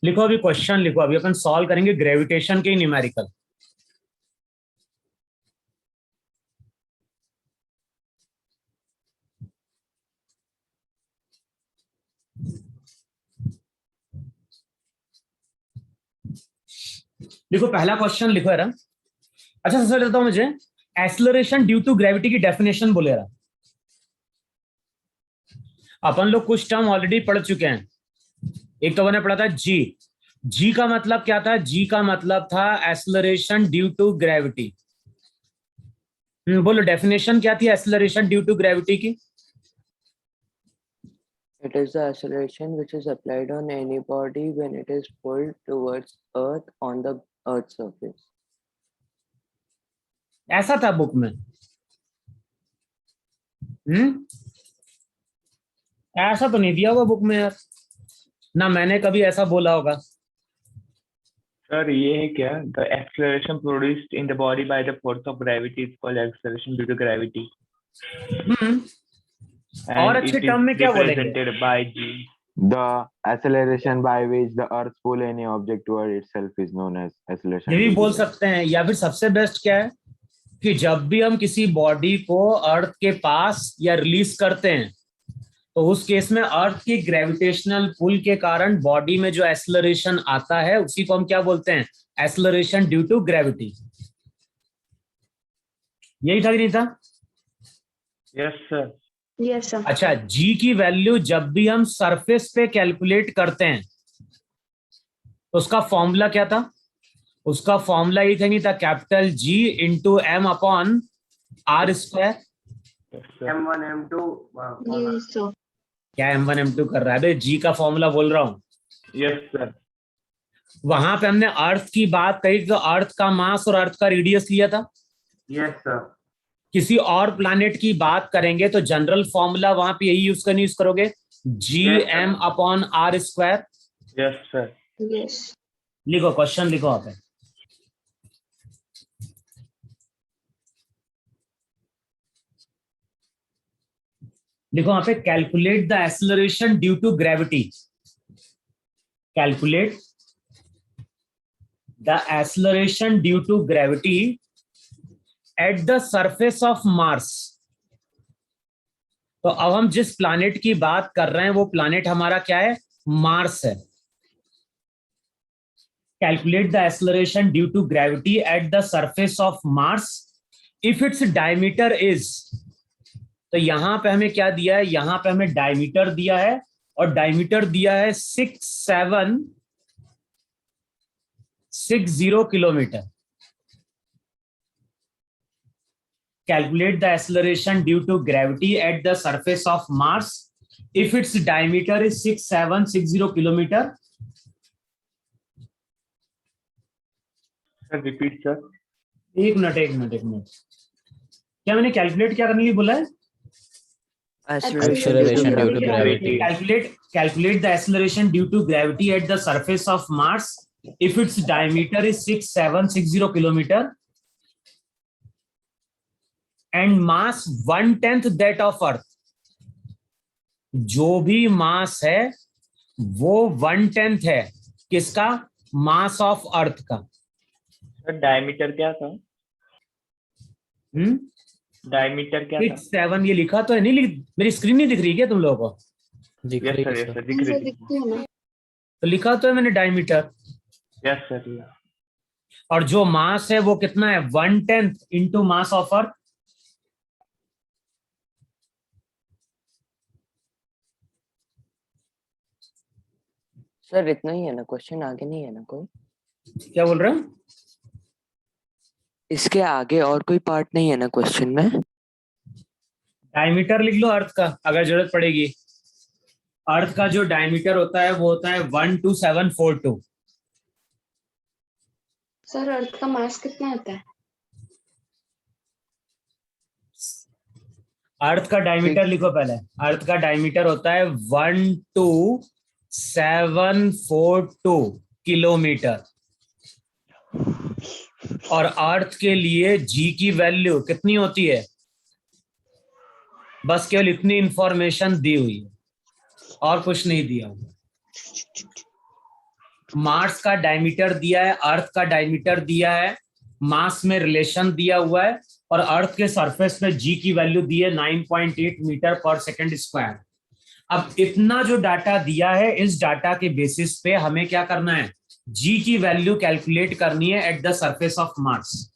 लिखो अभी क्वेश्चन लिखो, अभी अपन सॉल्व करेंगे ग्रेविटेशन के न्यूमेरिकल। लिखो पहला क्वेश्चन लिखो यार। अच्छा सबसे पहले बताओ मुझे, एक्सेलरेशन ड्यू टू ग्रेविटी की डेफिनेशन बोले यार। अपन लोग कुछ टर्म ऑलरेडी पढ़ चुके हैं। एक तो मैंने पढ़ा था जी। जी का मतलब क्या था? जी का मतलब था एक्सेलरेशन ड्यू टू ग्रेविटी। बोलो डेफिनेशन क्या थी एक्सेलरेशन ड्यू टू ग्रेविटी की? It is the acceleration which is applied on any body when it is pulled towards Earth on the Earth's surface. ऐसा था बुक में? ऐसा तो नहीं दिया होगा बुक में यार, ना मैंने कभी ऐसा बोला होगा। सर ये है क्या, the acceleration produced in the body by the force of gravity is called acceleration due to gravity. और अच्छे टर्म में क्या बोलेंगे? Represented by G. The acceleration by which the earth pull any object toward itself is known as acceleration. ये भी बोल सकते हैं, या फिर सबसे बेस्ट क्या है कि जब भी हम किसी बॉडी को अर्थ के पास या रिलीज करते हैं तो उस केस में अर्थ की ग्रेविटेशनल पुल के कारण बॉडी में जो एक्सेलरेशन आता है उसी को हम क्या बोलते हैं? Acceleration due to gravity. यही था कि नहीं था? Yes sir. Yes sir. अच्छा, जी की वैल्यू जब भी हम सरफेस पे कैलकुलेट करते हैं तो उसका फॉर्मूला क्या था? उसका फॉर्मूला ये था नहीं था, capital G into M upon R square. M1 M2। Yes sir. क्या M1 M2 कर रहा है बे? जी का फॉर्मूला बोल रहा हूं। Yes sir. वहां पे हमने अर्थ की बात कही तो अर्थ का मास और अर्थ का रेडियस लिया था। Yes sir. किसी और प्लैनेट की बात करेंगे तो जनरल फॉर्मूला वहां पे यही यूज करोगे, G M upon R square. Yes sir. Yes. लिखो क्वेश्चन लिखो आप। लिखो वहां पे, calculate the acceleration due to gravity. Calculate the acceleration due to gravity at the surface of Mars. तो अब हम जिस प्लैनेट की बात कर रहे हैं वो प्लैनेट हमारा क्या है? मार्स है। Calculate the acceleration due to gravity at the surface of Mars if it's diameter is. तो यहां पे हमें क्या दिया है? यहां पे हमें डायमीटर दिया है, और डायमीटर दिया है 6760 kilometre. Calculate the acceleration due to gravity at the surface of Mars if its diameter is 6760 kilometer. Sir repeat sir. एक मिनट। क्या मैंने कैलकुलेट क्या करने के लिए बोला है? Acceleration due to gravity. Calculate the acceleration due to gravity at the surface of Mars if its diameter is 6760 kilometer and mass 1/10 that of Earth. जो भी मास है वो 1/10 है किसका? मास ऑफ अर्थ का। सर डायमीटर क्या था? डायमीटर क्या था? 67 ये लिखा तो है, नहीं मेरी स्क्रीन नहीं दिख रही क्या तुम लोगों को? Yes sir. यस सर दिख रही है। तो लिखा तो है मैंने डायमीटर। Yes sir. और जो मास है वो कितना है? 1/10 into mass of earth. Sir इतना ही है ना क्वेश्चन, आगे नहीं है ना कोई? क्या बोल रहे हो? इसके आगे और कोई पार्ट नहीं है ना क्वेश्चन में? डायमीटर लिख लो अर्थ का अगर जरूरत पड़ेगी। अर्थ का जो डायमीटर होता है वो होता है 12742। सर अर्थ का मास कितना होता है? अर्थ का डायमीटर लिखो पहले। अर्थ का डायमीटर होता है 12742 किलोमीटर। और अर्थ के लिए जी की वैल्यू कितनी होती है? बस केवल इतनी इंफॉर्मेशन दी हुई है और कुछ नहीं दिया हुआ। मार्स का डायमीटर दिया है, अर्थ का डायमीटर दिया है, मास में रिलेशन दिया हुआ है, और अर्थ के सरफेस पे जी की वैल्यू दी है 9.8 मीटर पर सेकंड स्क्वायर। अब इतना जो डाटा दिया है, इस डाटा के बेसिस पे हमें क्या करना है, जी की वैल्यू कैलकुलेट करनी है eight the surface of Mars.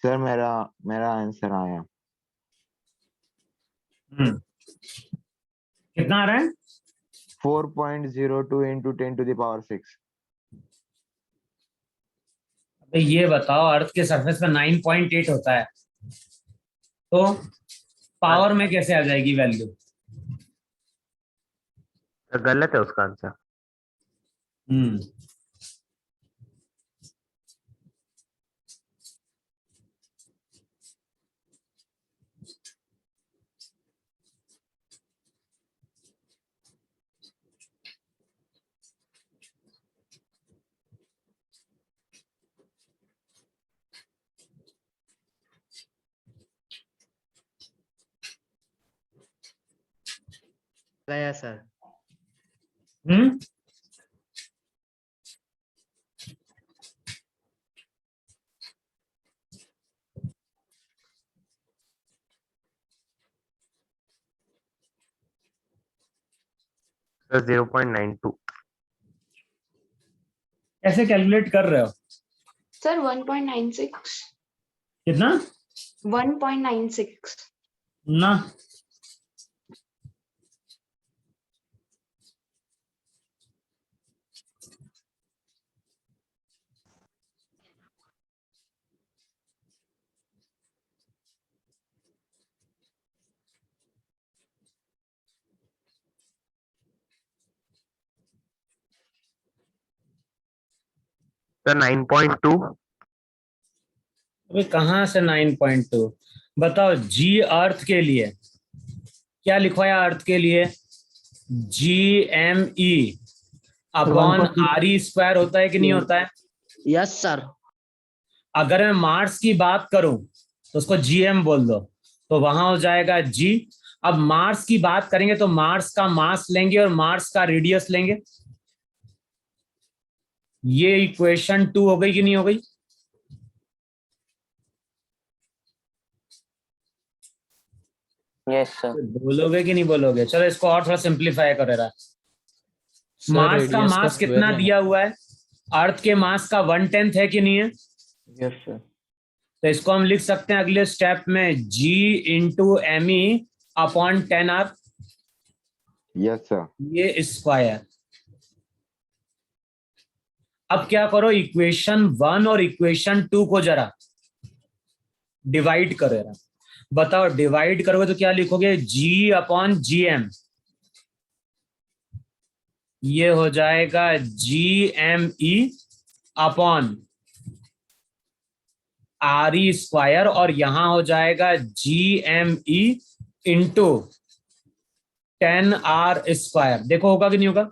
Sir मेरा मेरा आंसर आया। कितना आ रहा है? 4.02 into 10 to the power 6। तो ये बताओ, अर्थ के सरफेस पे 9.8 होता है, तो पावर में कैसे आ जाएगी वैल्यू? तो गलत है उसका आंसर। हम्म गया सर। हम्म सर 0.92। कैसे कैलकुलेट कर रहे हो? सर 1.96। कितना? 1.96। ना, सर 9.2। अभी कहाँ से 9.2? बताओ, जी अर्थ के लिए क्या लिखवाया? अर्थ के लिए GME अपॉन RE स्क्वायर होता है कि नहीं होता है? Yes sir. अगर मैं मार्स की बात करूं तो उसको GM बोल दो, तो वहां हो जाएगा G। अब मार्स की बात करेंगे तो मार्स का मास लेंगे और मार्स का रेडियस लेंगे। ये इक्वेशन 2 हो गई कि नहीं हो गई? Yes, sir. बोलोगे कि नहीं बोलोगे? चलो इसको और थोड़ा सिंप्लीफाई करो जरा। सर मास का रेडियस का मास स्क्वायर कितना लेना। दिया हुआ है? अर्थ के मास का 1/10 है कि नहीं है? Yes, sir. तो इसको हम लिख सकते हैं अगले स्टेप में G into ME upon 10R, Yes, sir. ये स्क्वायर। अब क्या करो, इक्वेशन 1 और इक्वेशन 2 को जरा डिवाइड करो जरा। बताओ डिवाइड करोगे तो क्या लिखोगे? G अपॉन GM, ये हो जाएगा GME अपॉन RE स्क्वायर, और यहां हो जाएगा GME इंटू 10R स्क्वायर। देखो होगा कि नहीं होगा?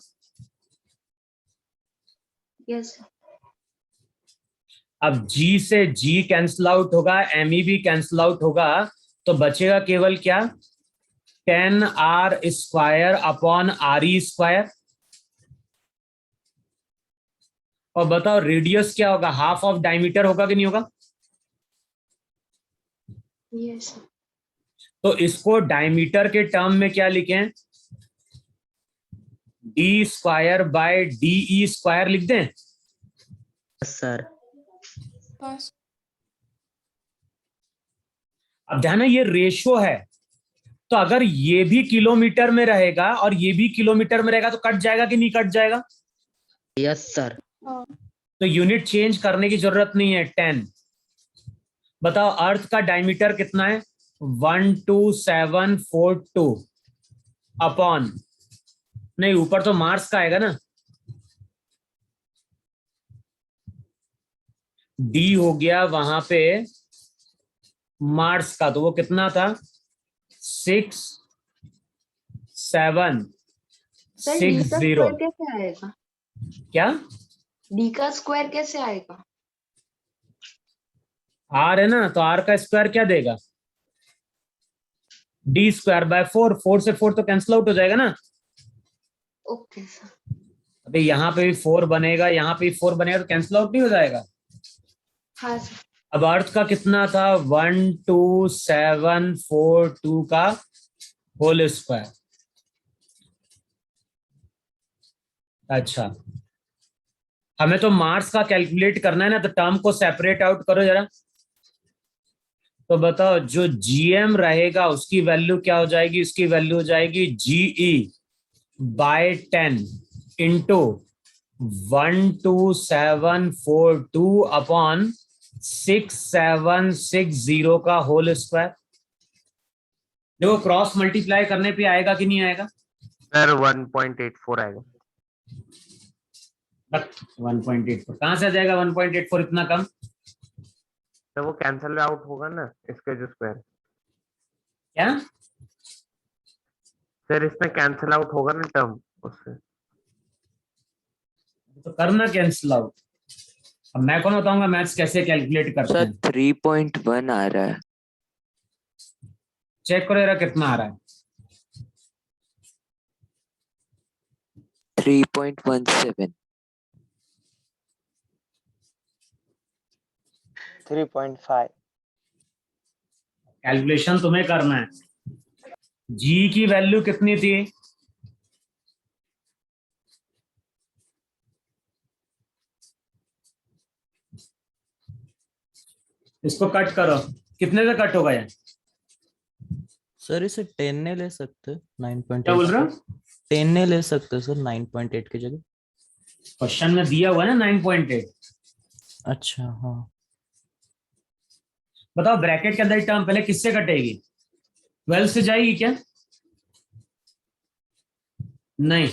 Yes, sir. अब G से G कैंसिल आउट होगा, ME भी कैंसिल आउट होगा, तो बचेगा केवल क्या? 10R square upon RE square. और बताओ रेडियस क्या होगा? हाफ ऑफ डायमीटर होगा कि नहीं होगा? Yes, sir. तो इसको डायमीटर के टर्म में क्या लिखें? D square by DE square लिख दें। Sir Pass. अब ध्यान है ये रेशो है, तो अगर ये भी किलोमीटर में रहेगा और ये भी किलोमीटर में रहेगा तो कट जाएगा कि नहीं कट जाएगा? Yes sir. तो यूनिट चेंज करने की जरूरत नहीं है, 10। बताओ अर्थ का डायमीटर कितना है? 12742 अपॉन, नहीं ऊपर तो मार्स का आएगा ना, डी हो गया वहां पे मार्स का, तो वो कितना था? 6760। कैसे आएगा? क्या? डी का स्क्वायर कैसे आएगा? आर है ना, तो आर का स्क्वायर क्या देगा? D square by 4। 4 से 4 तो कैंसिल आउट हो जाएगा ना। Okay sir. अभी यहाँ पे भी 4 बनेगा, यहाँ पे भी 4 बनेगा, तो कैंसिल आउट नहीं हो जाएगा। हाँ सर। अब अर्थ का कितना था? 12742 का होल स्क्वायर। अच्छा, हमें तो मार्स का कैलकुलेट करना है ना, तो टर्म को सेपरेट आउट करो जरा। तो बताओ जो GM रहेगा उसकी वैल्यू क्या हो जाएगी? उसकी वैल्यू हो जाएगी GE बाय 10 इंटू 12742 अपॉन 6760 का होल स्क्वायर। देखो क्रॉस मल्टीप्लाई करने पे आएगा कि नहीं आएगा? सर 1.84 आएगा। 1.84 कहां से आ जाएगा? 1.84 इतना कम? तो वो कैंसिल आउट होगा ना इसके जो स्क्वायर। क्या सर इसमें कैंसिल आउट होगा ना टर्म उससे। तो करना कैंसिल आउट। अब मैं कौन बताऊंगा मैथ्स कैसे कैलकुलेट करते सर हैं? 3.1 आ रहा है। चेक करो जरा कितना आ रहा है। 3.17। 3.5। कैलकुलेशन तुम्हें करना है। जी की वैल्यू कितनी थी? इसको कट करो, कितने से कट होगा ये? सर इसे 10 ने ले सकते 9.8। क्या बोल रहे हो? 10 ने ले सकते सर 9.8 की जगह। क्वेश्चन में दिया हुआ है ना 9.8। अच्छा हाँ। बताओ ब्रैकेट के अंदर टर्म पहले किससे कटेगी? 12 से जाएगी क्या? नहीं,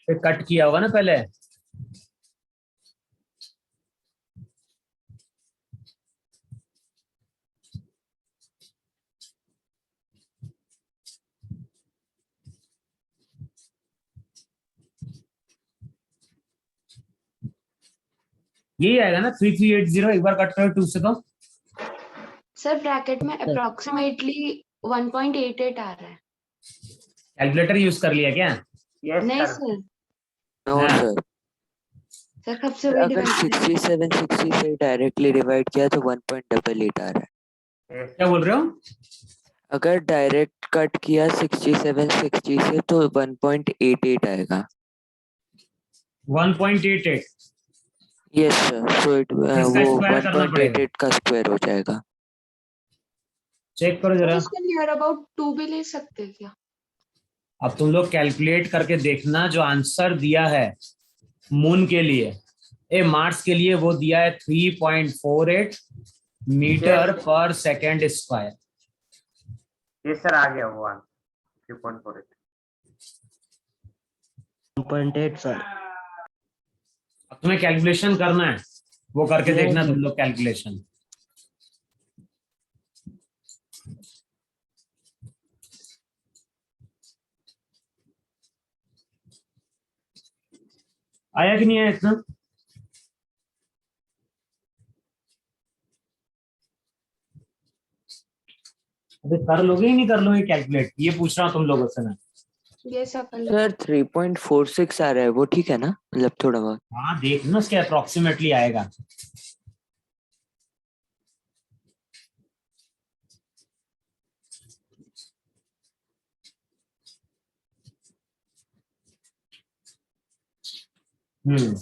फिर कट किया होगा ना पहले। यही आएगा ना 3380। एक बार कट करो 2 से तो। सर ब्रैकेट में अप्रोक्सीमेटली 1.88 आ रहा है। कैलकुलेटर यूज कर लिया क्या? नहीं सर, नो हाँ। सर। सर सबसे बड़ी अगर डिवाइड 67 60 से डायरेक्टली डिवाइड किया तो 1.88 आ रहा है। क्या बोल रहे हो? अगर डायरेक्ट कट किया 67 60 से तो 1.88 आएगा। 1.88। यस सर, सो इट इसका वो स्क्वायर करना पड़ेगा। 1.88 का स्क्वायर हो जाएगा। चेक करो जरा। इसको नियर अबाउट 2 भी ले सकते हैं क्या? अब तुम लोग कैलकुलेट करके देखना, जो आंसर दिया है मून के लिए, मार्स के लिए, वो दिया है 3.48 मीटर पर सेकेंड स्क्वायर। ये सर आ गया वो 3.48। 1.8 सर। अब तुम्हें कैलकुलेशन करना है, वो करके देखना तुम लोग कैलकुलेशन। आया कि नहीं आया इतना? अबे कर लोगे ही नहीं कर लोगे कैलकुलेट, ये पूछ रहा हूँ तुम लोगों से मैं। ये सफल सर 3.46 आ रहा है, वो ठीक है ना? मतलब थोड़ा बहुत। हाँ देख ना, उसके अप्रोक्सीमेटली आएगा। हम्म।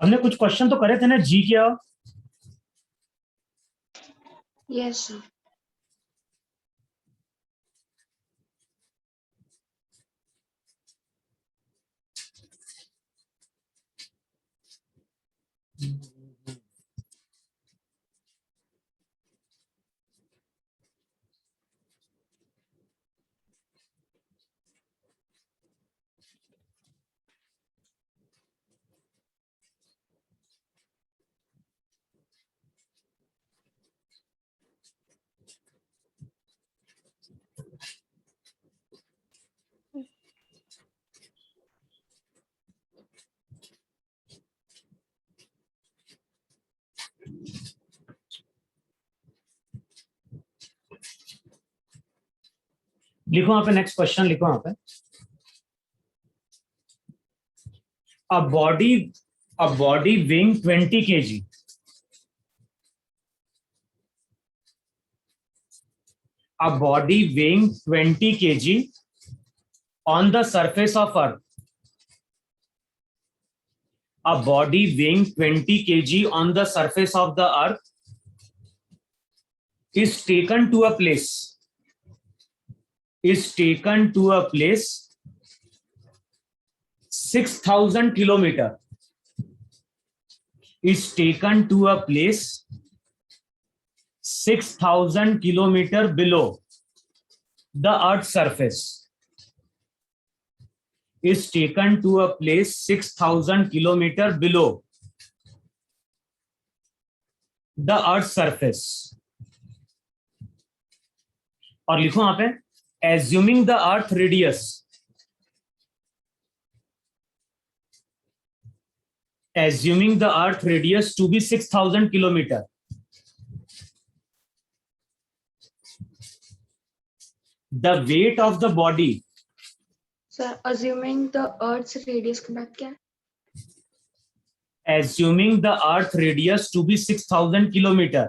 हमने कुछ क्वेश्चन तो करे थे ना जी के। Yes sir. लिखो वहां पे, नेक्स्ट क्वेश्चन लिखो वहां पे। a body weighing 20 kg, a body weighing 20 kg on the surface of earth, a body weighing 20 kg on the surface of the earth is taken to a place, 6,000 kilometer, is taken to a place 6,000 kilometer below the earth's surface, is taken to a place 6,000 kilometer below the earth's surface। और लिखो वहां पे, assuming the earth radius, assuming the earth radius to be 6,000 kilometer, the weight of the body, sir assuming the earth's radius के बाद क्या है? assuming the earth radius to be 6,000 kilometer,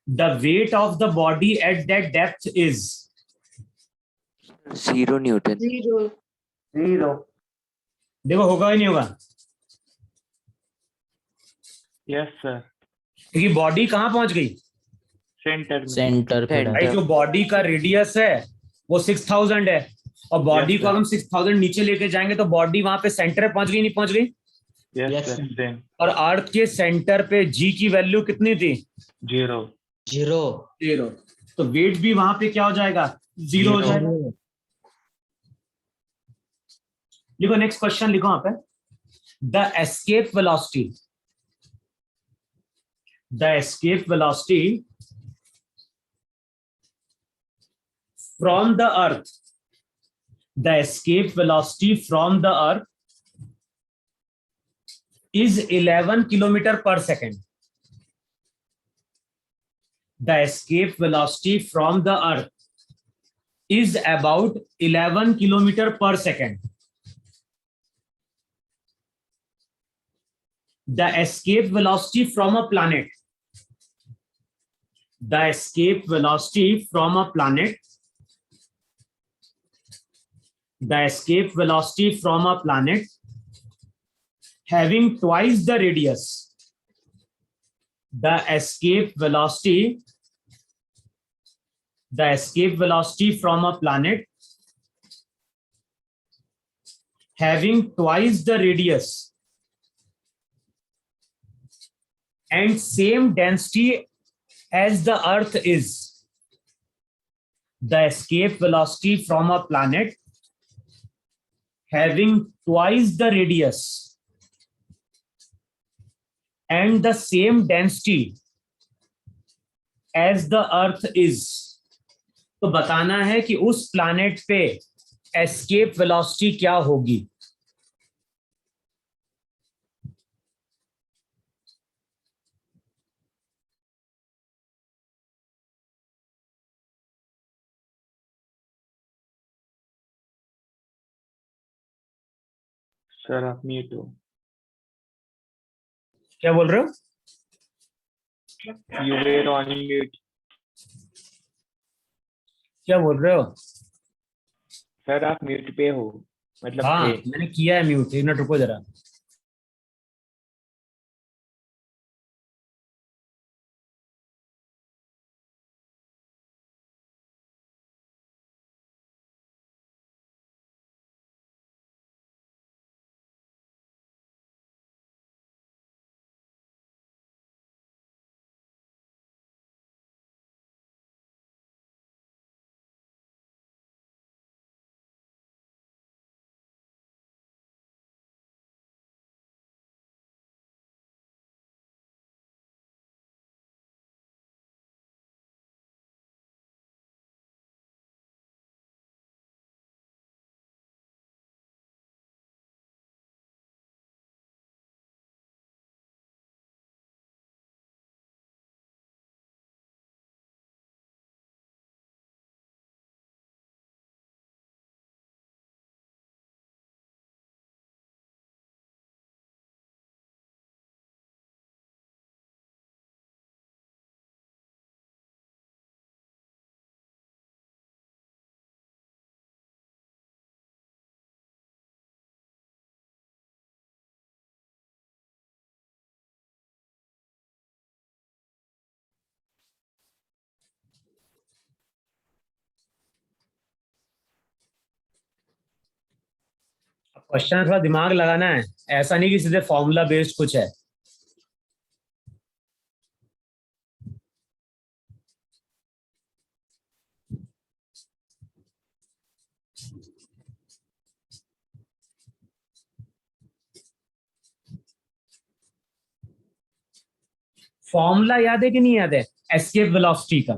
the weight of the body at that depth is 0 Newton. 0। देखो होगा ही नहीं होगा, yes sir, क्योंकि body कहां पहुंच गई? सेंटर में। सेंटर पे Center। भाई जो बॉडी का रेडियस है वो 6,000 है, और बॉडी Yes, को हम 6,000 नीचे लेके जाएंगे तो बॉडी वहां पे सेंटर पे पहुंच गई, नहीं पहुंच गई? यस Yes, सर, देन और अर्थ के सेंटर पे जी की वैल्यू कितनी थी? 0। 0। तो वेट भी वहां पे क्या हो जाएगा? 0 हो जाएगा। लिखो नेक्स्ट क्वेश्चन, लिखो वहां पे, the escape velocity, the escape velocity from the earth, the escape velocity from the earth is 11 kilometer per second. The escape velocity from the earth is about 11 kilometer per second. The escape velocity from a planet, the escape velocity from a planet, the escape velocity from a planet having twice the radius, the escape velocity from a planet having twice the radius and same density as the earth is, the escape velocity from a planet having twice the radius and the same density as the earth is. तो बताना है कि उस planet पे escape velocity क्या होगी. Sir आप mute हो. क्या बोल रहे हो? You were on mute. क्या बोल रहे हो? सर आप म्यूट पे हो, मतलब हाँ थे. मैंने किया है म्यूट. एक मिनट रुको जरा. क्वेश्चन में थोड़ा दिमाग लगाना है. ऐसा नहीं कि सीधे फॉर्मूला बेस्ड कुछ है. फॉर्मूला याद है कि नहीं याद है एस्केप वेलोसिटी का?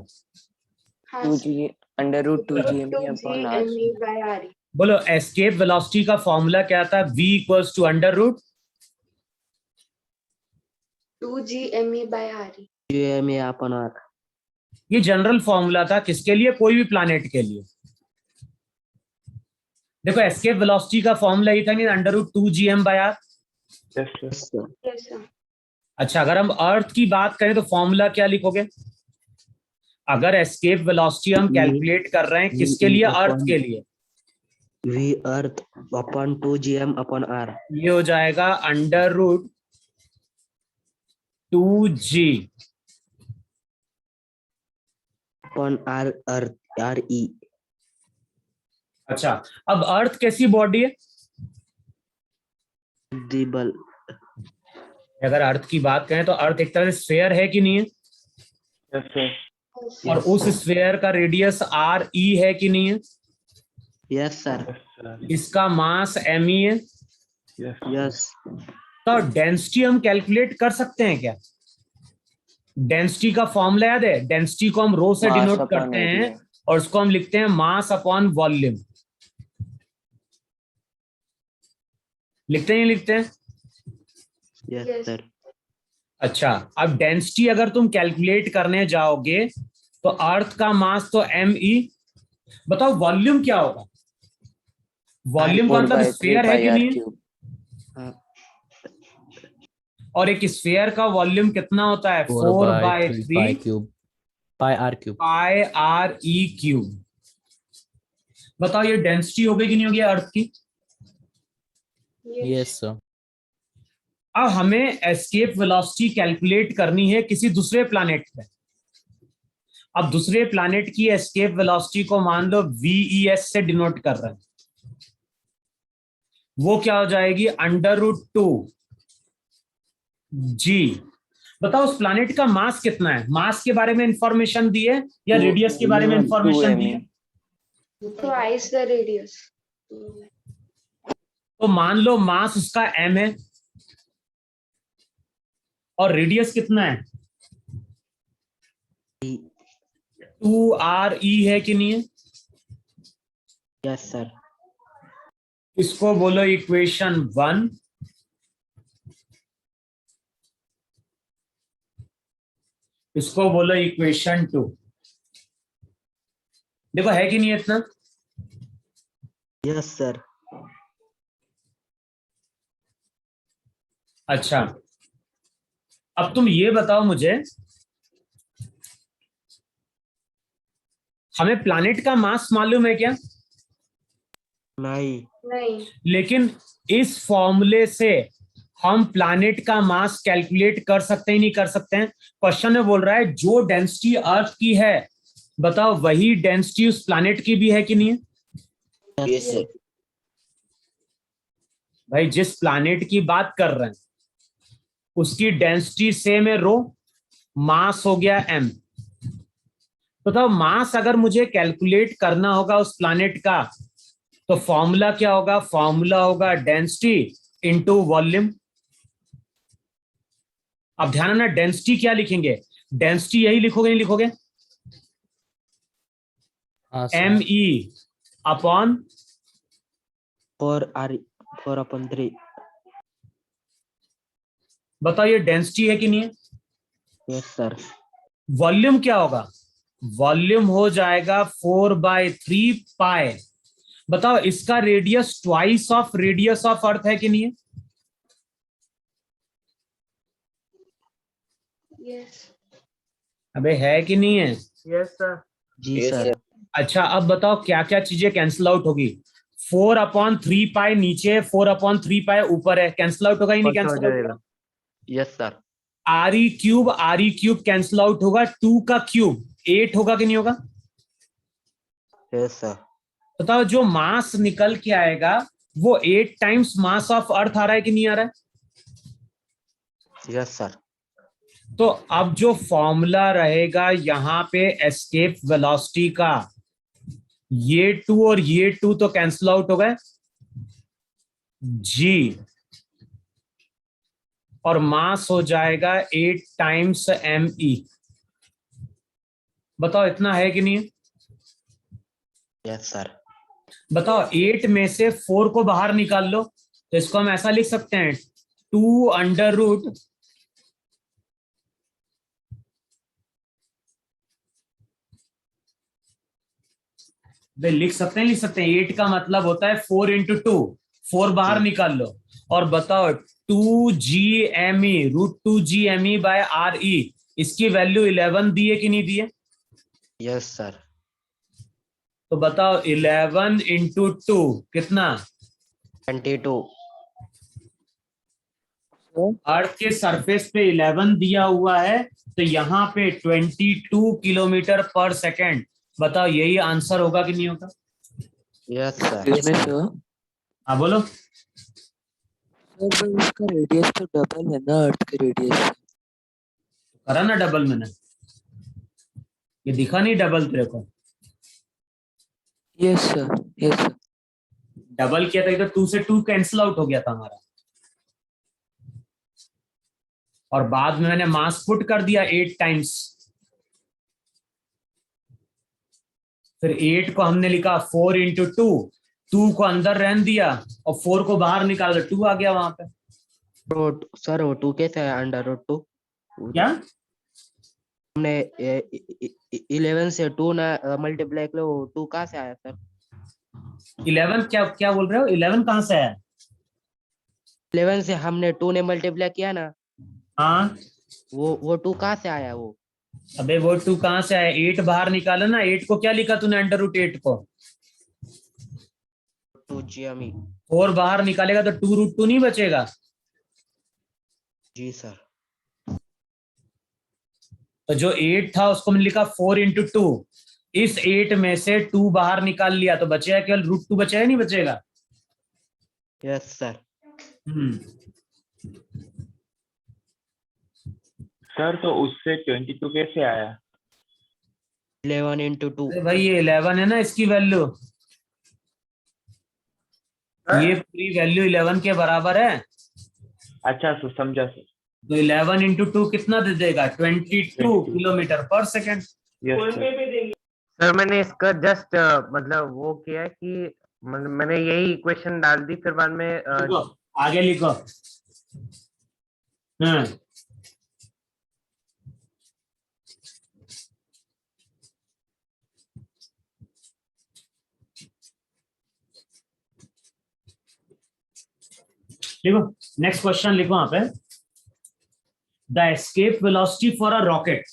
हाँ 2g √2 gme upon r. GME/r. बोलो एस्केप वेलोसिटी का फॉर्मूला क्या था? v equals to √2 GME/r. gme upon r. ये जनरल फॉर्मूला था किसके लिए? कोई भी प्लैनेट के लिए. देखो एस्केप वेलोसिटी का फॉर्मूला ये था नहीं √2 gm/r. Yes, sir. Yes, sir. Yes, sir. अच्छा अगर हम अर्थ की बात करें तो फॉर्मूला क्या लिखोगे? अगर एस्केप वेलोसिटी हम कैलकुलेट कर रहे हैं किसके लिए? अर्थ के लिए. v earth upon 2 gm upon r. ये हो जाएगा √2g upon r earth re. अच्छा अब अर्थ कैसी बॉडी है? the ball. अगर अर्थ की बात करें तो अर्थ एक तरह से स्फेयर है कि नहीं है? Yes, sir. और उस स्फेयर का रेडियस आर ई है कि नहीं है? Yes, sir. Yes, sir. इसका मास एम ई है. Yes. Yes. तो डेंसिटी हम कैलकुलेट कर सकते हैं क्या? डेंसिटी का फॉर्मूला याद है? डेंसिटी को हम रो से Mass डिनोट upon करते हैं area. और उसको हम लिखते हैं मास अपॉन वॉल्यूम। लिखते हैं, लिखते हैं। Yes. sir. अच्छा, अब डेंसिटी अगर तुम कैलकुलेट करने जाओगे तो अर्थ का मास तो ME, बताओ वॉल्यूम क्या होगा? वॉल्यूम का 4 मतलब by 3 स्फीयर है pi कि r नहीं है? cube. और एक स्फीयर का वॉल्यूम कितना होता है? 4 4 by by 3 3 pi cube. Pi r cube. Pi R E cube. बताओ ये डेंसिटी होगी कि नहीं होगी अर्थ की? Yes, sir. अब हमें एस्केप वेलोसिटी कैलकुलेट करनी है किसी दूसरे प्लैनेट पे। अब दूसरे प्लैनेट की एस्केप वेलोसिटी को मान लो VES से डिनोट कर रहे हैं। वो क्या हो जाएगी? √2 G। बताओ उस प्लैनेट का मास कितना है? मास के बारे में इंफॉर्मेशन दी है या Two- रेडियस के बारे में 2 इंफॉर्मेशन दी है? Twice the radius. तो मान लो मास उसका M है और रेडियस कितना है? 2RE है कि नहीं है? Yes, sir. इसको बोलो इक्वेशन 1। इसको बोलो इक्वेशन 2। देखो है कि नहीं है इतना? Yes, sir. अच्छा, अब तुम ये बताओ मुझे, हमें प्लैनेट का मास मालूम है क्या? नहीं. नहीं. लेकिन इस फॉर्मूले से हम प्लैनेट का मास कैलकुलेट कर सकते हैं नहीं कर सकते हैं? क्वेश्चन में बोल रहा है जो डेंसिटी अर्थ की है, बताओ वही डेंसिटी उस प्लैनेट की भी है कि नहीं है? Yes, sir. भाई जिस प्लैनेट की बात कर रहे हैं उसकी डेंसिटी सेम है रो, मास हो गया M। बताओ मास अगर मुझे कैलकुलेट करना होगा उस प्लैनेट का तो फॉर्मूला क्या होगा? फॉर्मूला होगा डेंसिटी इनटू वॉल्यूम। अब ध्यान रखना, डेंसिटी क्या लिखेंगे? डेंसिटी यही लिखोगे नहीं लिखोगे? हाँ sir. ME upon 4/3. बताओ ये डेंसिटी है कि नहीं है? Yes, sir. वॉल्यूम क्या होगा? वॉल्यूम हो जाएगा 4/3 पाई। बताओ इसका radius twice of radius of अर्थ है कि नहीं है? Yes. अबे है कि नहीं है? Yes sir. जी सर. अच्छा, अब बताओ क्या क्या चीजें कैंसिल आउट होगी? 4/3 पाई नीचे, 4/3 पाई ऊपर है, कैंसिल आउट होगा ही नहीं? कैंसिल आउट होगा। Yes sir. RE cube cancel out होगा, 2 का क्यूब 8 होगा कि नहीं होगा? Yes sir. बताओ जो मास निकल के आएगा वो 8 टाइम्स मास ऑफ अर्थ आ रहा है कि नहीं आ रहा है? Yes sir. तो अब जो फॉर्मूला रहेगा यहां पे एस्केप वेलोसिटी का, ये 2 और ये 2 तो कैंसिल आउट हो गए, G और मास हो जाएगा 8 टाइम्स ME। बताओ इतना है कि नहीं है? Yes sir. बताओ 8 में से 4 को बाहर निकाल लो तो इसको हम ऐसा लिख सकते हैं 2 लिख सकते हैं 8 का मतलब होता है 4 × 2, 4 बाहर निकाल लो और बताओ 2GME √2GME बाय RE, इसकी वैल्यू 11 दी है कि नहीं दी है? Yes sir. तो बताओ 11 × 2 कितना? 22. अर्थ के सरफेस पे 11 दिया हुआ है तो यहाँ पे 22 किलोमीटर पर सेकेंड। बताओ यही आंसर होगा कि नहीं होगा? Yes sir. सर हाँ बोलो। सर इसका रेडियस तो डबल है ना अर्थ के रेडियस से। करा ना डबल मैंने, ये दिखा नहीं डबल तेरे को? Yes sir, yes sir. Double किया था तो 2 से 2 कैंसिल आउट हो गया था हमारा। और बाद में मैंने मास पुट कर दिया 8 टाइम्स, फिर 8 को हमने लिखा 4 इंटू 2 को अंदर रहने दिया और 4 को बाहर निकाला तो 2 आ गया वहां पे। सर वो 2 कैसे है √2? क्या हमने 11 से 2 ना मल्टीप्लाई किया, वो 2 कहाँ से आया सर? 11 क्या क्या बोल रहे हो? 11 कहाँ से है? 11 से हमने 2 ने मल्टीप्लाई किया ना, हाँ वो 2 कहाँ से आया वो? अबे वो 2 कहाँ से आया? 8 बाहर निकाला ना। 8 को क्या लिखा तूने √8 को? 2 GME। 4 बाहर निकालेगा तो 2√2 नहीं बचेगा। जी सर। तो जो 8 था उसको मैंने लिखा 4 इंटू 2, इस 8 में से 2 बाहर निकाल लिया तो बचेगा केवल √2 बचेगा, नहीं बचेगा? Yes sir. सर तो उससे 22 कैसे आया? 11 इंटू 2। अरे भाई ये 11 है ना इसकी वैल्यू, ये पूरी वैल्यू 11 के बराबर है। अच्छा सर, समझा सर। तो 11 इंटू 2 कितना दे देगा? 22 kilometre per second. Yes sir. Sir मैंने इसका जस्ट मतलब वो किया कि मैंने यही इक्वेशन डाल दी, फिर बाद में लिखो, आगे लिखो। हाँ लिखो, नेक्स्ट क्वेश्चन लिखो वहां पे। The escape velocity for a rocket,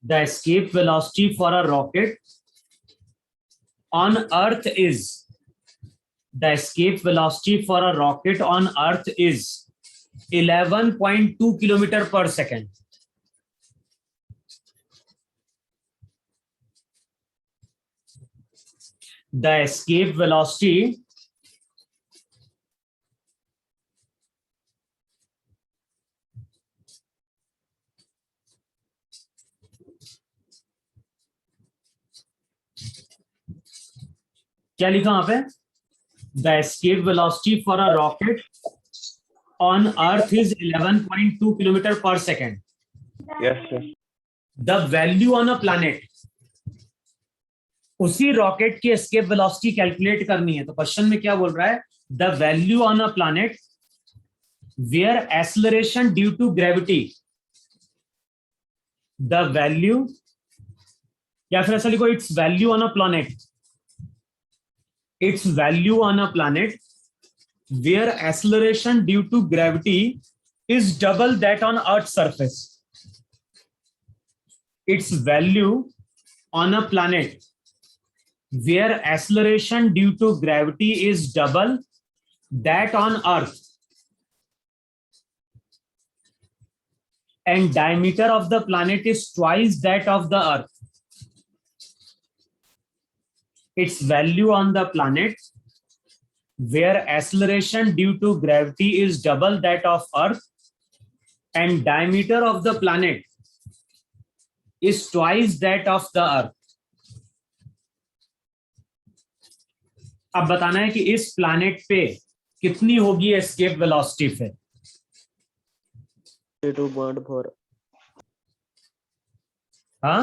the escape velocity for a rocket on earth is, the escape velocity for a rocket on earth is 11.2 kilometer per second. The escape velocity क्या लिखा वहां पे? The escape velocity for a rocket on earth is 11.2 kilometre per second. Yes sir. The value on a planet, उसी rocket की escape velocity calculate करनी है। तो question में क्या बोल रहा है? The value on a planet where acceleration due to gravity, the value, या फिर ऐसा लिखो its value on a planet, its value on a planet where acceleration due to gravity is double that on Earth's surface. Its value on a planet where acceleration due to gravity is double that on Earth, and diameter of the planet is twice that of the Earth. Its value on the planet where acceleration due to gravity is double that of Earth and diameter of the planet is twice that of the Earth. अब बताना है कि इस planet पे कितनी होगी escape velocity फिर? 2.4। हाँ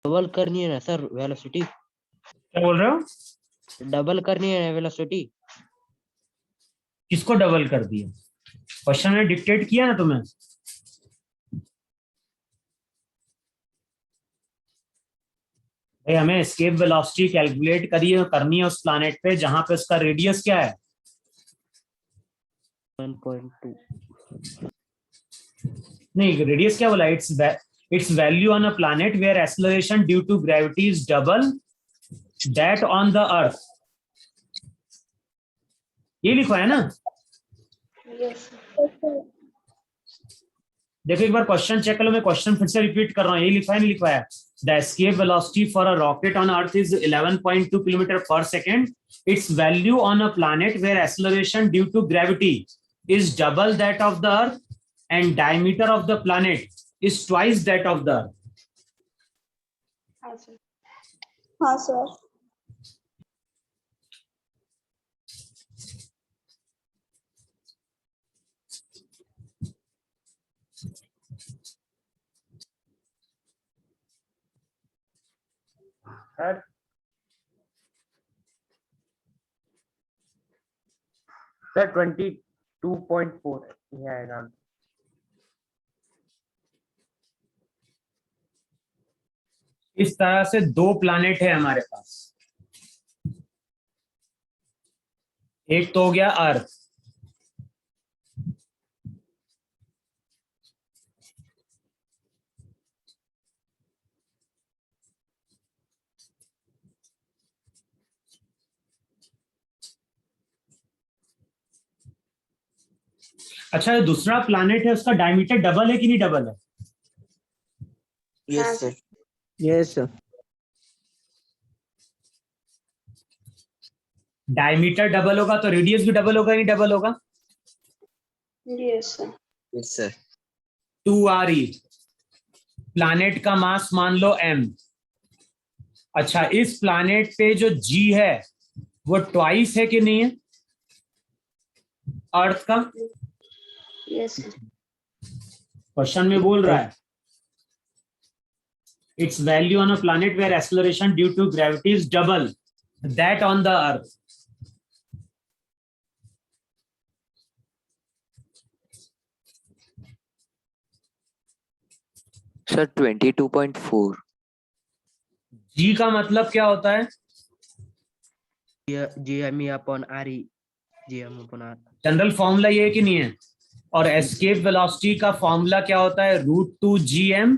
डबल करनी है ना सर वेलोसिटी? क्या बोल रहे हो? डबल करनी है ना वेलोसिटी? किसको डबल कर दिया? क्वेश्चन में डिक्टेट किया ना तुम्हें। भाई हमें एस्केप वेलोसिटी कैलकुलेट करनी है उस प्लैनेट पे जहां पे उसका रेडियस क्या है? 1.2। नहीं, रेडियस क्या बोला? Its value on a planet where acceleration due to gravity is double that on the earth. ये लिखा है ना? देखो एक बार क्वेश्चन चेक कर लो, मैं क्वेश्चन फिर से रिपीट कर रहा हूँ। ये लिखा है नहीं लिखा है? the escape velocity for a rocket on Earth is 11.2 kilometer per second. Its value on a planet where acceleration due to gravity is double that of the Earth and diameter of the planet is twice that of the Earth. हाँ sir. हाँ sir. Sir sir 22.4 ये आएगा. इस तरह से दो planet है हमारे पास. एक तो हो गया अर्थ, अच्छा ये दूसरा प्लैनेट है, उसका डायमीटर डबल है कि नहीं डबल है? Yes, sir. Yes, sir. Diameter double होगा तो रेडियस भी डबल होगा, नहीं डबल होगा? Yes, sir. Yes, sir. 2re. Planet का मास मान लो m. अच्छा इस प्लैनेट पे जो g है वो ट्वाइस है कि नहीं है अर्थ का? Yes, sir. क्वेश्चन में बोल रहा है its value on a planet where acceleration due to gravity is double that on the Earth. Sir, 22.4. G का मतलब क्या होता है? GME upon RE. GM upon R. General formula ये है कि नहीं है? और एस्केप वेलोसिटी का फॉर्मूला क्या होता है? √2gm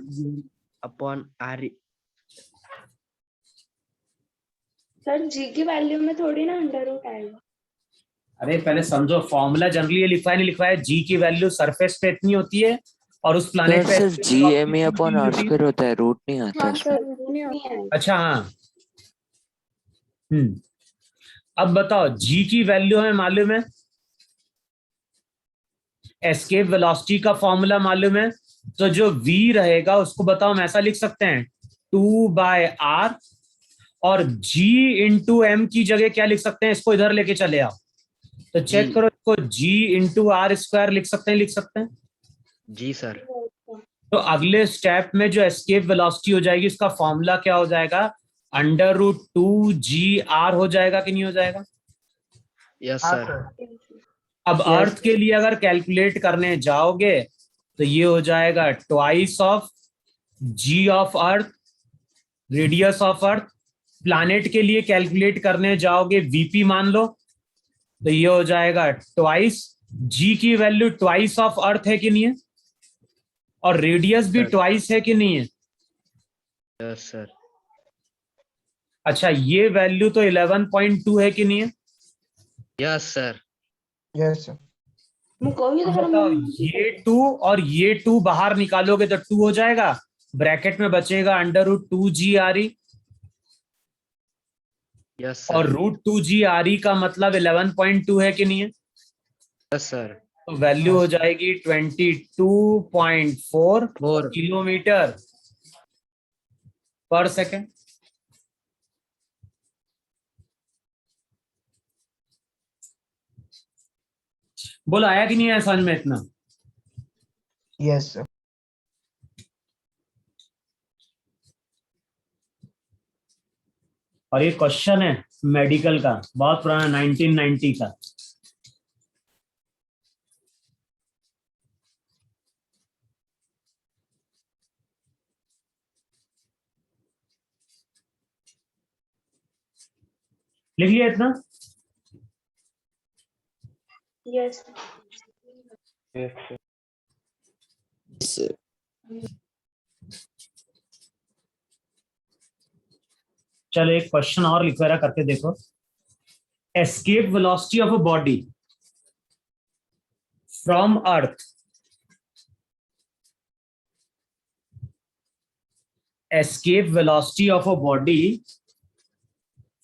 upon RE. सर जी की वैल्यू में थोड़ी ना अंडर रूट आएगा. अरे पहले समझो, फॉर्मूला जनरली ये लिखा है नहीं लिखा है, जी की वैल्यू सरफेस पे इतनी होती है और उस प्लैनेट पे sir GME upon R square होता है, रूट नहीं आता हाँ इसमें. सर, रूट नहीं आएगा. अच्छा हाँ. अब बताओ जी की वैल्यू हमें मालूम है, एस्केप वेलोसिटी का फॉर्मूला मालूम है, तो जो v रहेगा उसको बताओ हम ऐसा लिख सकते हैं 2/r और g इंटू एम की जगह क्या लिख सकते हैं? इसको इधर लेके चले आओ तो चेक करो, इसको g इंटू आर स्क्वायर लिख सकते हैं, लिख सकते हैं. जी सर. तो अगले स्टेप में जो एस्केप वेलोसिटी हो जाएगी उसका फॉर्मूला क्या हो जाएगा? √2gr हो जाएगा कि नहीं हो जाएगा? Yes sir. अब अर्थ के लिए अगर कैलकुलेट करने जाओगे तो ये हो जाएगा twice of G of earth, radius of earth. Planet के लिए कैलकुलेट करने जाओगे वीपी मान लो तो ये हो जाएगा ट्वाइस. जी की वैल्यू ट्वाइस ऑफ अर्थ है कि नहीं है? और रेडियस भी ट्वाइस है कि नहीं है? Yes sir. अच्छा ये वैल्यू तो 11.2 है कि नहीं है? Yes sir. Yes, sir. मुझको भी अब बताओ ये 2 और ये 2 बाहर निकालोगे तो 2 हो जाएगा, ब्रैकेट में बचेगा √2gre यस और सर. √2gre का मतलब 11.2 है कि नहीं है? Yes sir. तो वैल्यू हो जाएगी 22.4 किलोमीटर पर सेकेंड. बोलो आया कि नहीं आया समझ में इतना? Yes, sir. और ये क्वेश्चन है मेडिकल का, बहुत पुराना 1990 का. लिख लिया इतना? यस. Yes, sir. चलो एक क्वेश्चन और लिखो जरा, करके देखो. Escape velocity of a body from earth escape velocity of a body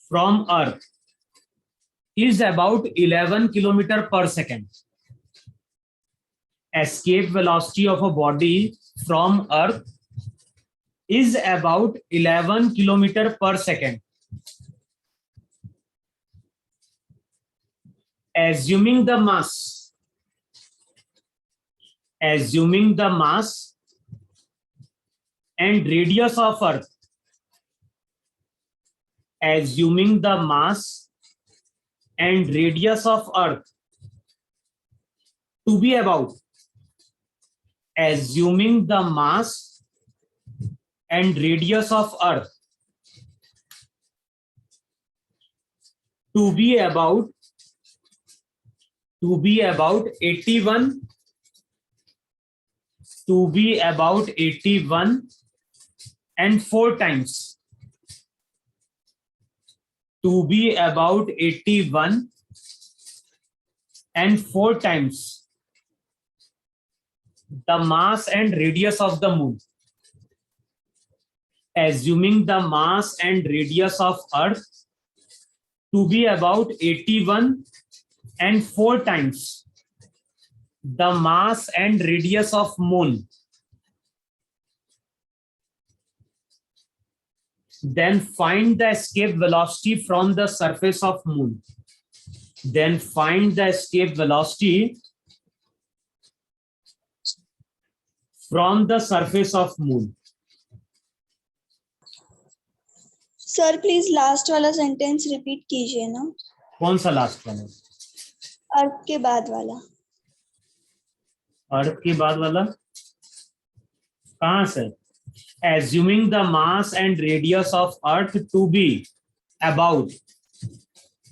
from Earth is about 11 kilometer per second. Escape velocity of a body from Earth is about 11 kilometer per second. Assuming the mass and radius of Earth, assuming the mass and radius of Earth to be about, assuming the mass and radius of Earth to be about 81 and 4 times, to be about 81 and 4 times the mass and radius of the moon. Assuming the mass and radius of Earth to be about 81 and 4 times the mass and radius of moon, then find the escape velocity from the surface of moon. Then find the escape velocity from the surface of moon. Sir please last वाला sentence repeat कीजिए ना, कौन सा last वाला? अर्थ के बाद वाला। अर्थ के बाद वाला कहां से? Assuming the mass and radius of Earth to be about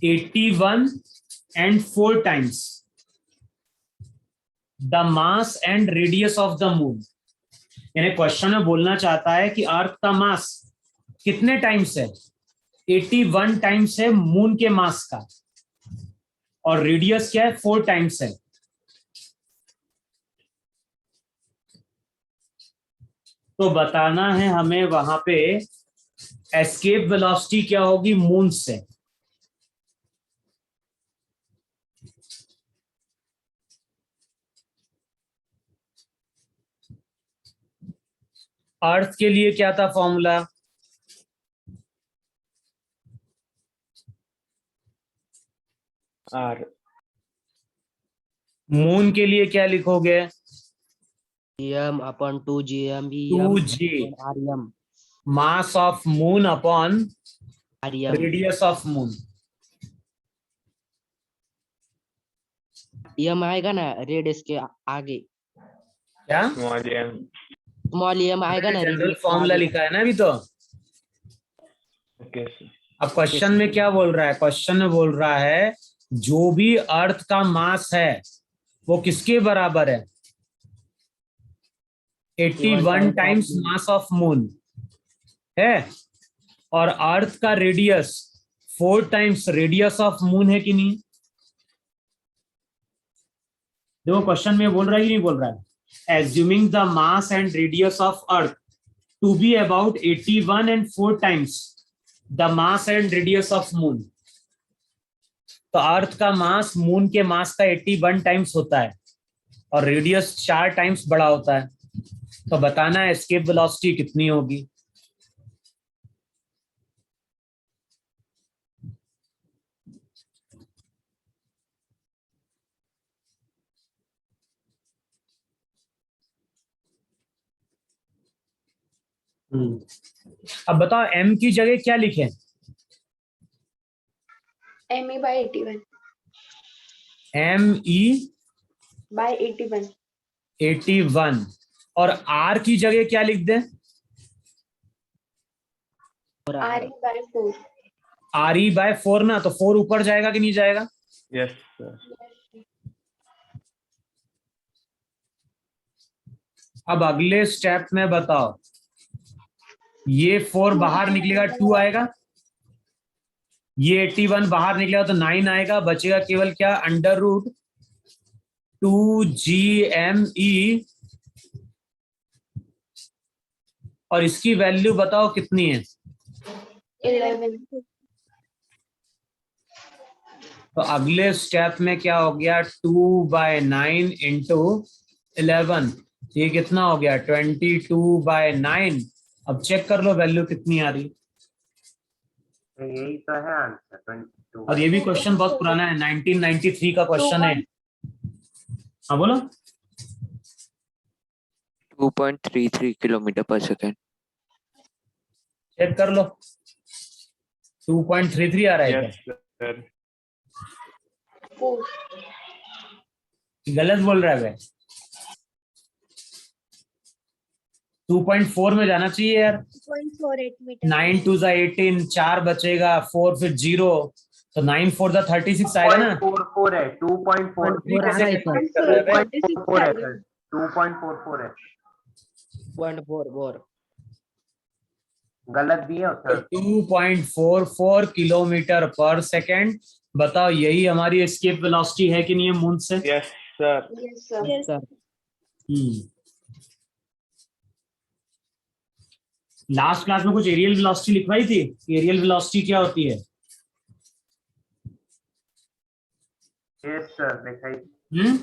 81 and 4 times the mass and radius of the moon. यानी क्वेश्चन में बोलना चाहता है कि अर्थ का मास कितने टाइम्स है? 81 टाइम्स है मून के मास का, और रेडियस क्या है? 4 टाइम्स है। तो बताना है हमें वहां पे एस्केप वेलोसिटी क्या होगी मून से। अर्थ के लिए क्या था फॉर्मूला? R. मून के लिए क्या लिखोगे? m upon 2gm 2g rm mass of moon upon rm radius of moon. m आएगा ना रेडियस के आगे, क्या Small m. स्मॉल m आएगा ना जनरल radius के फॉर्मूला आगे। लिखा है ना अभी तो। Okay, sir. अब क्वेश्चन में क्या बोल रहा है? क्वेश्चन में बोल रहा है जो भी अर्थ का मास है वो किसके बराबर है? 81 टाइम्स मास ऑफ मून है, और अर्थ का radius 4 times radius of moon है कि नहीं? देखो क्वेश्चन में बोल रहा है कि नहीं बोल रहा है? Assuming the mass and radius of Earth to be about 81 and 4 times the mass and radius of moon. तो अर्थ का मास मून के मास का 81 टाइम्स होता है और रेडियस 4 टाइम्स बड़ा होता है। तो बताना है एस्केप वेलोसिटी कितनी होगी। अब बताओ m की जगह क्या लिखें? ME by 81 ME by 81 81 और R की जगह क्या लिख दें? RE by 4 RE by 4 ना, तो 4 ऊपर जाएगा कि नहीं जाएगा? Yes, sir. अब अगले स्टेप में बताओ, ये 4 बाहर निकलेगा 2 आएगा, ये 81 बाहर निकलेगा तो 9 आएगा, बचेगा केवल क्या? अंडर रूट 2GME और इसकी वैल्यू बताओ कितनी है? 11. तो अगले स्टेप में क्या हो गया? 2/9 इंटू 11, ये कितना हो गया? 22/9. अब चेक कर लो वैल्यू कितनी आ रही। यही तो है आंसर 22। और ये भी क्वेश्चन बहुत पुराना है, 1993 का क्वेश्चन है। हाँ बोलो। 2.33 किलोमीटर पर सेकेंड. चेक कर लो, 2.33 आ रहा है Yes, क्या? sir. 4. गलत बोल रहा है भाई, 2.4 में जाना चाहिए यार। 0.48 मीटर. 9 2 18, 4 बचेगा, 4 फिर 0, तो 9 4 36 आएगा ना। 2.44 है 2.44 4 आ रहा है सर. 2.44 है सर 2.44 है 0.44. गलत भी है तो सर. 2.44 kilometre per second. बताओ यही हमारी एस्केप वेलोसिटी है कि नहीं है मून से? Yes, sir. Yes, sir. Yes. Sir last class में कुछ एरियल वेलोसिटी लिखवाई थी। एरियल वेलोसिटी क्या होती है? यस सर लिखाई. हम्म,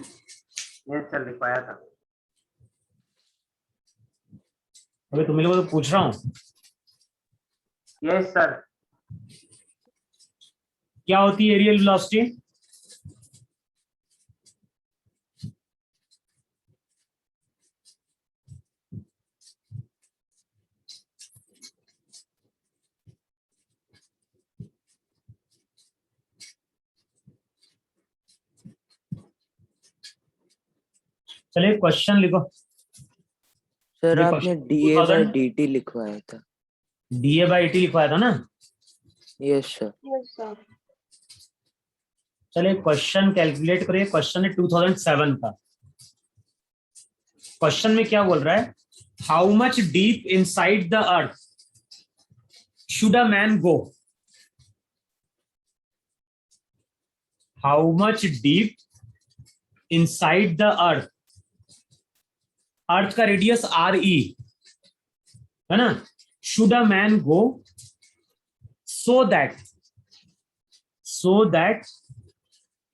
यस सर लिखवाया था. अभी तुम लोगों को तो पूछ रहा हूँ, यस सर. क्या होती है एरियल वेलोसिटी? चलिए क्वेश्चन लिखो। सर ये आपने question DA by 2000 DT लिखवाया था. DA/AT लिखवाया था ना। Yes sir. Yes, sir. चलिए क्वेश्चन कैलकुलेट करिए। क्वेश्चन है 2007 का। क्वेश्चन में क्या बोल रहा है? How much deep inside the earth should a man go? How much deep inside the earth, earth का रेडियस RE है ना, should a man go so that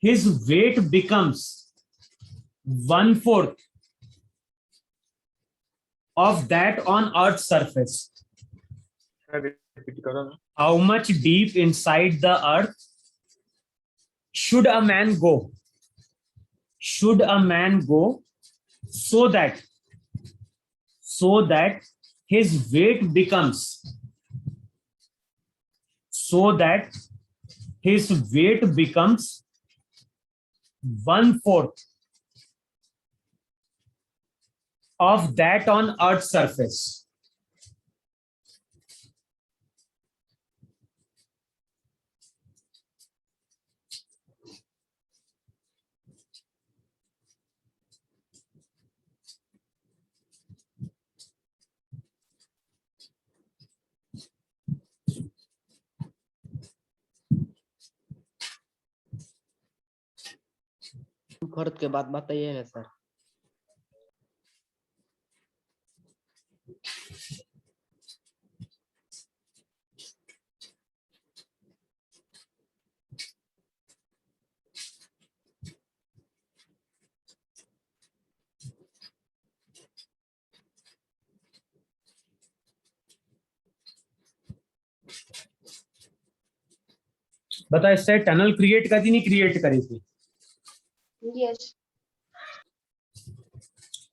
his weight becomes 1/4 of that on Earth's surface. Sir, repeat करो ना. How much deep inside the earth should a man go? Should a man go so that his weight becomes 1/4 of that on Earth's surface. खर्च के बाद बताइए ना sir. बता, इससे tunnel create करी थी नहीं क्रिएट करी थी? Yes.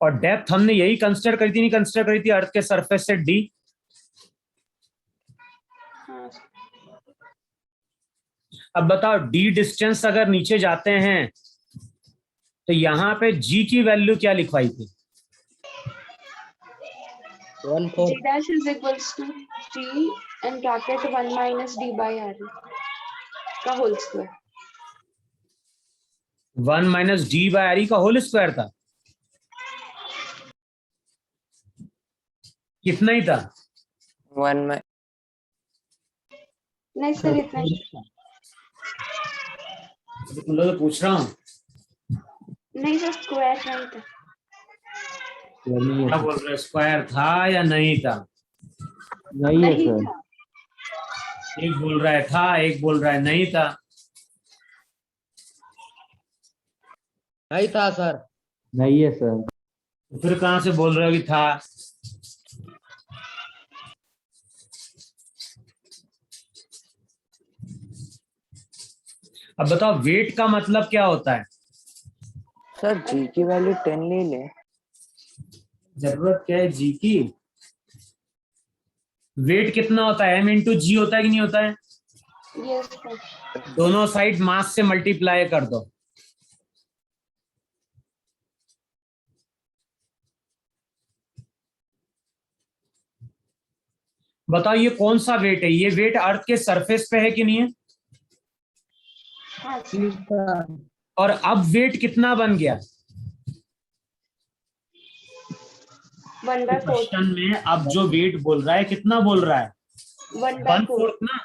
और डेप्थ हमने यही कंसिडर करी थी नहीं कंसिडर करी थी अर्थ के सरफेस से D? हाँ. अब बताओ D डिस्टेंस अगर नीचे जाते हैं तो यहाँ पे G की वैल्यू क्या लिखवाई थी? 1/4. G dash is equals to G and bracket 1 minus D by R का whole square. 1 minus D/RE का होल स्क्वायर था। कितना ही था? 1 में नहीं सर इतना ही. तुम लोग तो पूछ रहा हूँ, नहीं सर स्क्वायर नहीं था. क्या बोल रहे, स्क्वायर था या नहीं था? नहीं है नहीं सर। था। एक बोल रहा है था, एक बोल रहा है नहीं था। नहीं था सर। नहीं है सर। तो फिर कहां से बोल रहे हो कि था? अब बताओ वेट का मतलब क्या होता है? सर जी की वैल्यू 10 ले लें। जरूरत क्या है जी की? वेट कितना होता है? m इंटू जी होता है कि नहीं होता है? Yes sir. दोनों साइड मास से मल्टीप्लाई कर दो। बताओ ये कौन सा वेट है? ये वेट अर्थ के सरफेस पे है कि नहीं है? हाँ सर। और अब वेट कितना बन गया? 1/4। क्वेश्चन में अब जो वेट बोल रहा है कितना बोल रहा है? 1/4। 1/4 ना?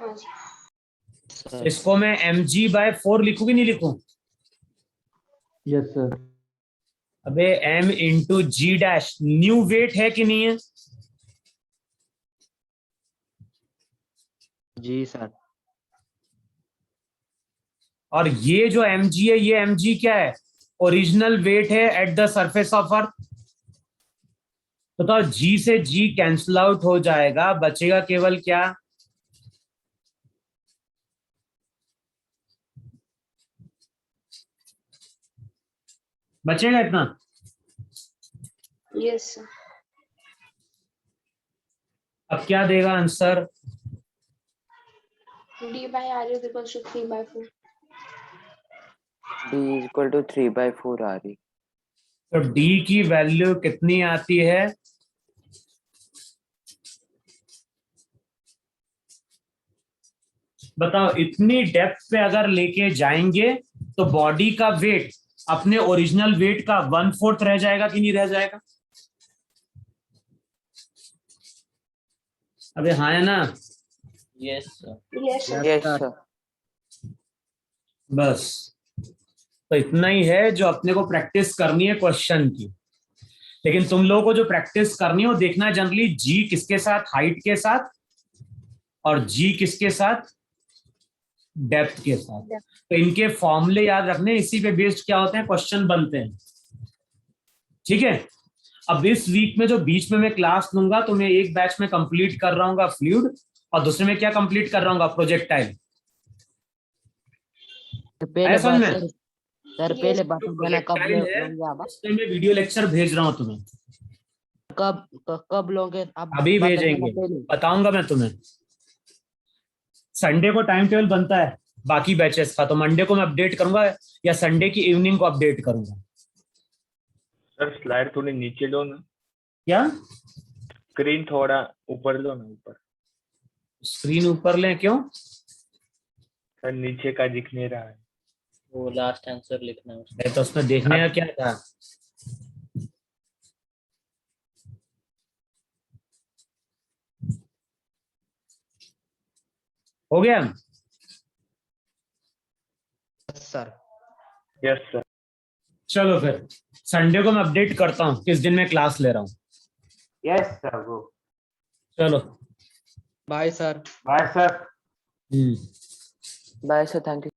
हाँ सर। इसको मैं mg/4 लिखूं कि नहीं लिखूं? Yes sir. अबे m इंटू जी डैश न्यू वेट है कि नहीं है? जी सर। और ये जो mg है, ये mg क्या है? ओरिजिनल वेट है eight the surface of earth. तो g से g कैंसिल आउट हो जाएगा, बचेगा केवल क्या? बचेगा इतना। Yes sir. अब क्या देगा answer? d/r is equals to 3/4। d is equal to 3/4 आ रही। तो d की वैल्यू कितनी आती है? बताओ इतनी डेप्थ पे अगर लेके जाएंगे तो बॉडी का वेट अपने ओरिजिनल वेट का 1/4 रह जाएगा कि नहीं रह जाएगा? अबे हाँ है ना? Yes sir. Yes sir. Yes sir. बस तो इतना ही है जो अपने को प्रैक्टिस करनी है क्वेश्चन की। लेकिन तुम लोगों को जो प्रैक्टिस करनी है वो देखना है जनरली जी किसके साथ? हाइट के साथ। और जी किसके साथ? डेप्थ के साथ। तो इनके फॉर्मूले याद रखने, इसी पे बेस्ड क्या होते हैं क्वेश्चन बनते हैं। ठीक है। अब इस वीक में जो बीच में मैं क्लास लूंगा तो मैं एक बैच में कंप्लीट कर रहा हूँ फ्लूइड और दूसरे में क्या कंप्लीट कर रहा हूँ? प्रोजेक्टाइल। पहले समझ में? सर पहले बात देना कब प्रोजेक्टाइल है लोगे आप? उसमें मैं वीडियो लेक्चर भेज रहा हूँ तुम्हें। कब लोगे आप? अभी बता देना भेजेंगे, पहले। बताऊंगा मैं तुम्हें। संडे को टाइम टेबल बनता है बाकी बैचेस का, तो मंडे को मैं अपडेट करूंगा या संडे की इवनिंग को अपडेट करूंगा। सर स्लाइड थोड़ी नीचे लो ना। क्या? स्क्रीन थोड़ा ऊपर लो ना, ऊपर। स्क्रीन ऊपर लें? क्यों? सर नीचे का दिख नहीं रहा है। वो लास्ट आंसर लिखना है उसमें। तो उसमें देखने का क्या था? हो गया? Sir yes sir. चलो फिर संडे को मैं अपडेट करता हूँ किस दिन मैं क्लास ले रहा हूँ। यस सर वो। चलो bye sir. Bye sir. Bye sir, thank you.